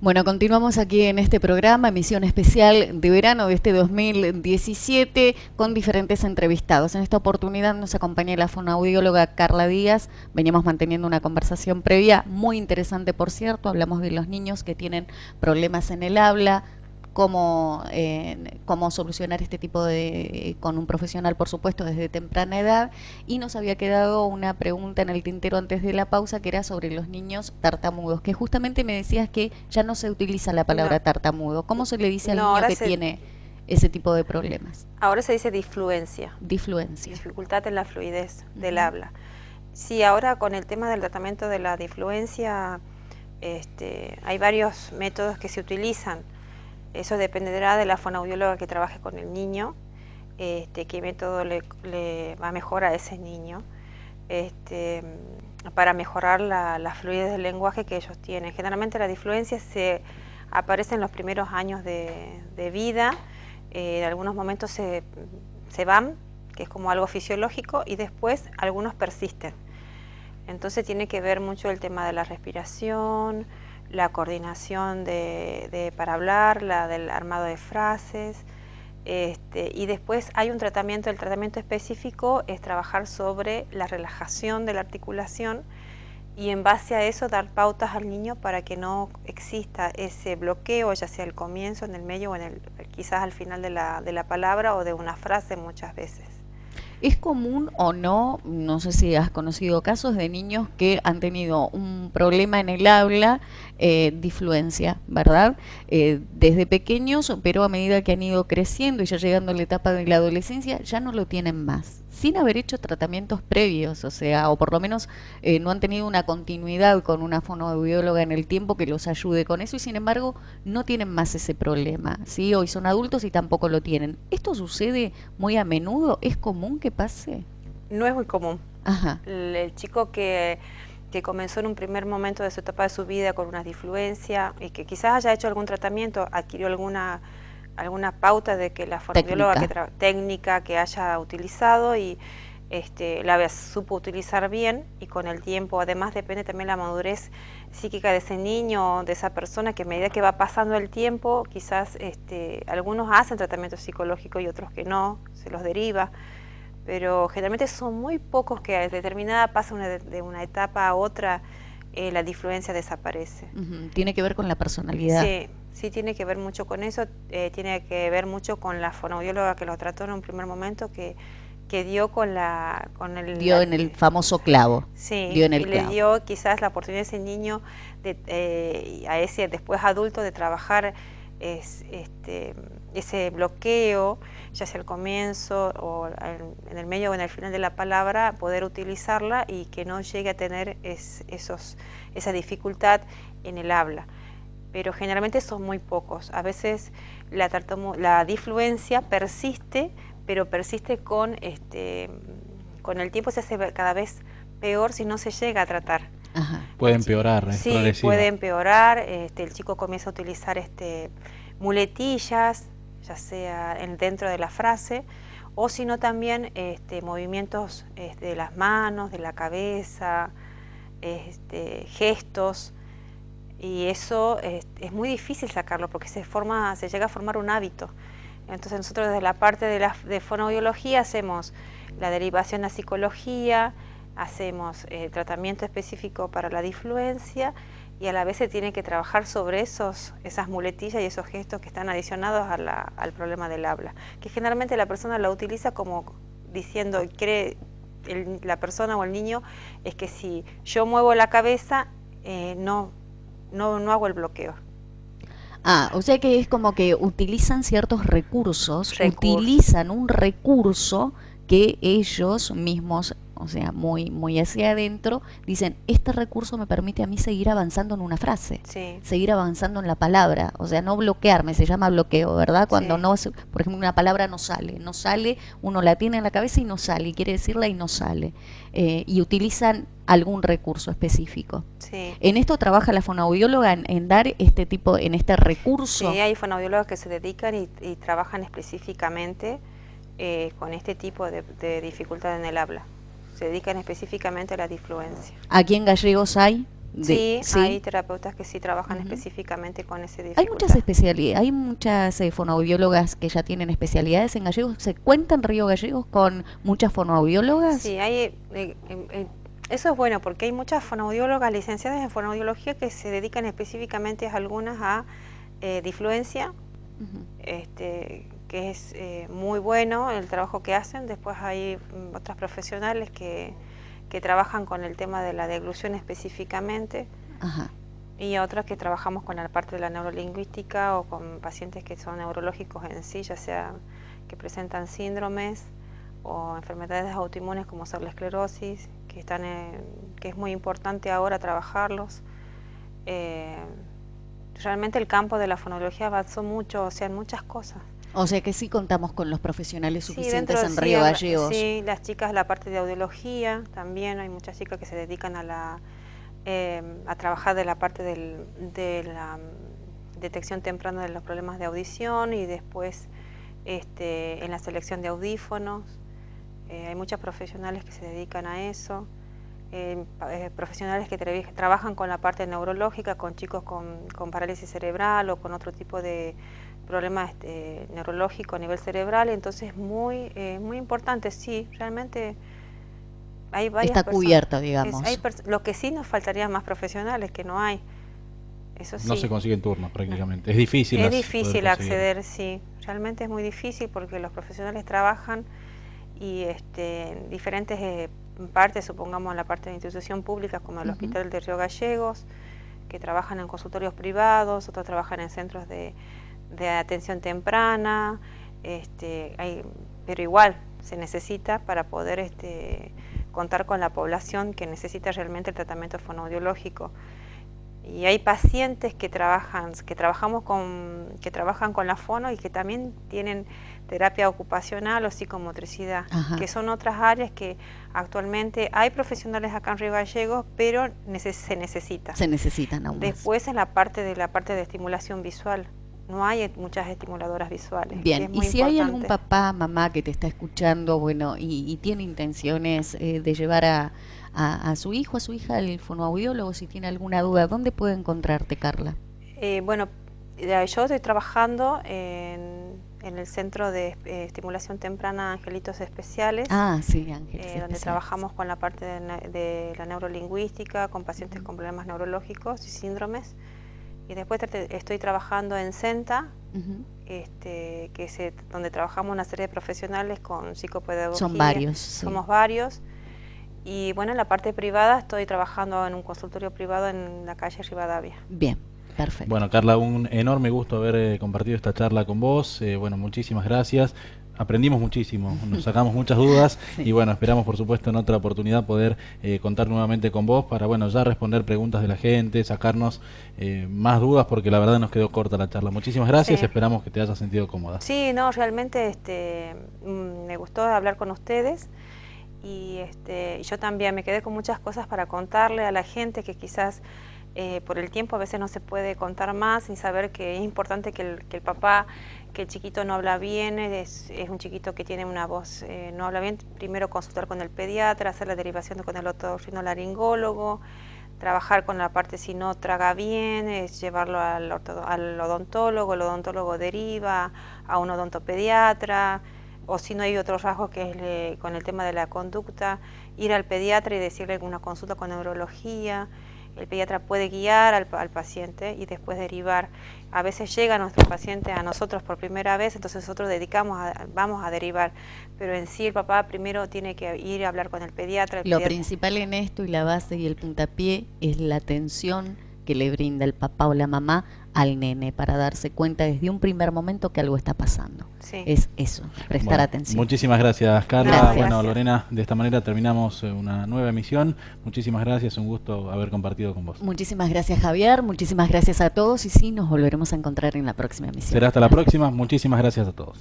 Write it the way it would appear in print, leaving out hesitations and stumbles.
Bueno, continuamos aquí en este programa, emisión especial de verano de este 2017, con diferentes entrevistados. En esta oportunidad nos acompaña la fonoaudióloga Carla Díaz. Veníamos manteniendo una conversación previa, muy interesante por cierto. Hablamos de los niños que tienen problemas en el habla, cómo solucionar este tipo de, con un profesional, por supuesto, desde temprana edad. Y nos había quedado una pregunta en el tintero antes de la pausa, que era sobre los niños tartamudos, que justamente me decías que ya no se utiliza la palabra No, tartamudo. ¿Cómo se le dice al no, niño que tiene ese tipo de problemas? ahora se dice disfluencia, Difluencia. dificultad en la fluidez del Ujú. habla. Sí, ahora con el tema del tratamiento de la disfluencia, hay varios métodos que se utilizan. Eso dependerá de la fonoaudióloga que trabaje con el niño, qué método le va mejor a ese niño, para mejorar la fluidez del lenguaje que ellos tienen. Generalmente la disfluencia se aparece en los primeros años de vida, en algunos momentos se van, que es como algo fisiológico, y después algunos persisten. Entonces tiene que ver mucho el tema de la respiración, la coordinación para hablar, la del armado de frases, y después hay un tratamiento. El tratamiento específico es trabajar sobre la relajación de la articulación y en base a eso dar pautas al niño para que no exista ese bloqueo, ya sea al comienzo, en el medio o quizás al final de la palabra o de una frase muchas veces. ¿Es común o no, no sé si has conocido casos de niños que han tenido un problema en el habla, difluencia, ¿verdad? Desde pequeños, pero a medida que han ido creciendo y ya llegando a la etapa de la adolescencia, ya no lo tienen más, sin haber hecho tratamientos previos, o sea, o por lo menos no han tenido una continuidad con una fonoaudióloga en el tiempo que los ayude con eso y sin embargo no tienen más ese problema, ¿sí? Hoy son adultos y tampoco lo tienen. ¿Esto sucede muy a menudo? ¿Es común que pase? No es muy común. Ajá. El chico que comenzó en un primer momento de su etapa de su vida con una disfluencia y que quizás haya hecho algún tratamiento, adquirió alguna pauta de que la fonoaudióloga Técnica. técnica que haya utilizado y la supo utilizar bien, y con el tiempo, además depende también la madurez psíquica de ese niño, de esa persona, que a medida que va pasando el tiempo, quizás algunos hacen tratamiento psicológico y otros que no, se los deriva, pero generalmente son muy pocos que a determinada pasa de una etapa a otra, la disfluencia desaparece. Ujú. Tiene que ver con la personalidad. Sí, sí tiene que ver mucho con eso, tiene que ver mucho con la fonoaudióloga que lo trató en un primer momento, que dio Dio en el famoso clavo. sí, Dio en y el le clavo. dio quizás la oportunidad a ese niño, a ese después adulto, de trabajar ese bloqueo, ya sea al comienzo o en el medio o en el final de la palabra, poder utilizarla y que no llegue a tener esa dificultad en el habla. Pero generalmente son muy pocos. A veces la disfluencia persiste, pero persiste con el tiempo, se hace cada vez peor si no se llega a tratar. Ajá. Puede empeorar, es Sí, puede progresiva. empeorar, el chico comienza a utilizar muletillas, ya sea dentro de la frase, o sino también movimientos de las manos, de la cabeza, gestos, y eso es muy difícil sacarlo porque se llega a formar un hábito. Entonces nosotros desde la parte de fonoaudiología hacemos la derivación a psicología, hacemos tratamiento específico para la disfluencia, y a la vez se tiene que trabajar sobre esas muletillas y esos gestos que están adicionados al problema del habla, que generalmente la persona la utiliza como diciendo, cree la persona o el niño, es que si yo muevo la cabeza, no hago el bloqueo. Ah, o sea que es como que utilizan ciertos recursos, Recursos. utilizan un recurso que ellos mismos, o sea, muy hacia adentro, dicen, este recurso me permite a mí seguir avanzando en una frase, Sí, seguir avanzando en la palabra, o sea, no bloquearme, se llama bloqueo, ¿verdad? Cuando sí, no, por ejemplo, una palabra no sale, uno la tiene en la cabeza y no sale, y quiere decirla y no sale, y utilizan algún recurso específico. sí. En esto trabaja la fonoaudióloga en dar este tipo, en este recurso. Sí, hay fonoaudiólogos que se dedican y trabajan específicamente con este tipo de dificultad en el habla. Se dedican específicamente a la disfluencia. Aquí en Gallegos hay. Sí, ¿sí? hay terapeutas que sí trabajan específicamente con esa Hay dificultad. muchas especialidades, hay muchas fonoaudiólogas que ya tienen especialidades en gallegos. ¿Se cuenta en Río Gallegos con muchas fonoaudiólogas? Sí, eso es bueno porque hay muchas fonoaudiólogas licenciadas en fonoaudiología que se dedican específicamente algunas a difluencia, que es muy bueno el trabajo que hacen. Después hay otras profesionales que trabajan con el tema de la deglución específicamente. Ajá. Y otras que trabajamos con la parte de la neurolingüística o con pacientes que son neurológicos en sí, ya sea que presentan síndromes o enfermedades autoinmunes como ser la esclerosis, que es muy importante ahora trabajarlos. Realmente el campo de la fonología avanzó mucho, o sea, en muchas cosas. O sea que sí contamos con los profesionales Sí, suficientes en Río Gallegos. sí, las chicas, la parte de audiología, también hay muchas chicas que se dedican a trabajar de la parte de la detección temprana de los problemas de audición y después en la selección de audífonos. Hay muchos profesionales que se dedican a eso. Profesionales que trabajan con la parte neurológica, con chicos con parálisis cerebral o con otro tipo de problemas neurológico a nivel cerebral. Entonces es muy importante, sí, realmente hay varias Está personas. cubierto, digamos. Lo que sí nos faltaría más profesionales, que no hay. Eso sí. No se consiguen turnos prácticamente. No. Es difícil. Es difícil acceder, sí. Realmente es muy difícil porque los profesionales trabajan y en diferentes partes, supongamos en la parte de institución pública como el Hospital de Río Gallegos, que trabajan en consultorios privados, otros trabajan en centros de atención temprana, pero igual se necesita para poder contar con la población que necesita realmente el tratamiento fonoaudiológico. Y hay pacientes que trabajan con la fono y que también tienen terapia ocupacional o psicomotricidad, que son otras áreas que actualmente hay profesionales acá en Río Gallegos, pero se necesita. Se necesitan aún más. Después en la parte de estimulación visual, no hay muchas estimuladoras visuales. Bien, y si hay algún papá, mamá que te está escuchando, bueno, y tiene intenciones de llevar a su hijo, a su hija al fonoaudiólogo, si tiene alguna duda, ¿dónde puede encontrarte, Carla? Bueno, yo estoy trabajando en el Centro de Estimulación Temprana Angelitos Especiales. Ah, sí, Ángeles donde trabajamos con la parte de la neurolingüística, con pacientes con problemas neurológicos y síndromes. Y después estoy trabajando en CENTA, donde trabajamos una serie de profesionales con psicopedagogía. Son varios. Somos varios. Y bueno, en la parte privada estoy trabajando en un consultorio privado en la calle Rivadavia. Bien, perfecto. Bueno, Carla, un enorme gusto haber compartido esta charla con vos. Bueno, muchísimas gracias. Aprendimos muchísimo, nos sacamos muchas dudas y bueno, esperamos por supuesto en otra oportunidad poder contar nuevamente con vos para bueno ya responder preguntas de la gente, sacarnos más dudas porque la verdad nos quedó corta la charla. Muchísimas gracias, esperamos que te hayas sentido cómoda. Sí, no, realmente me gustó hablar con ustedes y yo también me quedé con muchas cosas para contarle a la gente que quizás por el tiempo a veces no se puede contar más y saber que es importante que el papá, que el chiquito no habla bien, es un chiquito que tiene una voz, no habla bien, primero consultar con el pediatra, hacer la derivación con el otorrinolaringólogo, trabajar con la parte si no traga bien, es llevarlo al odontólogo, el odontólogo deriva a un odontopediatra, o si no hay otros rasgos que es con el tema de la conducta, ir al pediatra y decirle una consulta con neurología. El pediatra puede guiar al paciente y después derivar. A veces llega nuestro paciente a nosotros por primera vez, entonces nosotros vamos a derivar. Pero en sí el papá primero tiene que ir a hablar con el pediatra. Lo principal en esto y la base y el puntapié es la atención que le brinda el papá o la mamá al nene para darse cuenta desde un primer momento que algo está pasando. Sí. Es eso, prestar atención. Muchísimas gracias, Carla. Gracias. Bueno, Lorena, de esta manera terminamos una nueva emisión. Muchísimas gracias, un gusto haber compartido con vos. Muchísimas gracias, Javier. Muchísimas gracias a todos y sí, nos volveremos a encontrar en la próxima emisión. Será hasta la próxima. Muchísimas gracias a todos.